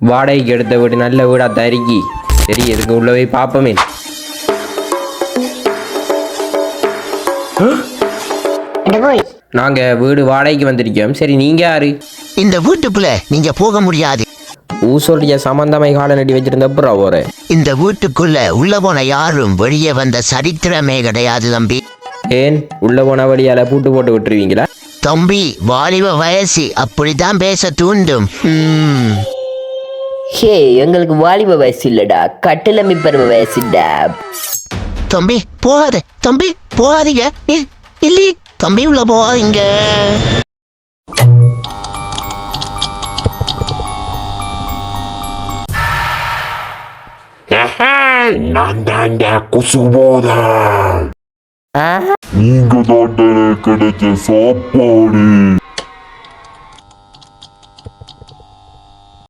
வாடகைக்கு எடுத்த வீடு நல்ல வீடா தருக்கி. சரி, எதுக்கு உள்ள போய் பார்ப்போமே. நாங்க வீடு வாடகைக்கு வந்திருக்கோம். சரி, நீங்க யாரு? இந்த வீட்டுக்குள்ள நீங்க போக முடியாது. ஊசோடைய சம்பந்தமை கால நடி வச்சிருந்தப்புறா ஒரு இந்த வீட்டுக்குள்ள உள்ள போன யாரும் வெளியே வந்த சரித்திரமே கிடையாது தம்பி. ஏன் உள்ள போன வழியால பூட்டு போட்டு விட்டுருவீங்களா? தம்பி, வாலிப வயசு அப்படித்தான் பேச தூண்டும். ஹே, எங்களுக்கு வாலிப வயசு இல்லடா, கட்டிலமை பருவ வயசுடா. தம்பி போகாத, தம்பி போகாதீங்க. இல்லை தம்பி, உள்ள போகாதீங்க. நான் தாண்டா குசுபோதான். நீங்க தாண்டா கிடைச்ச சாப்பாடு.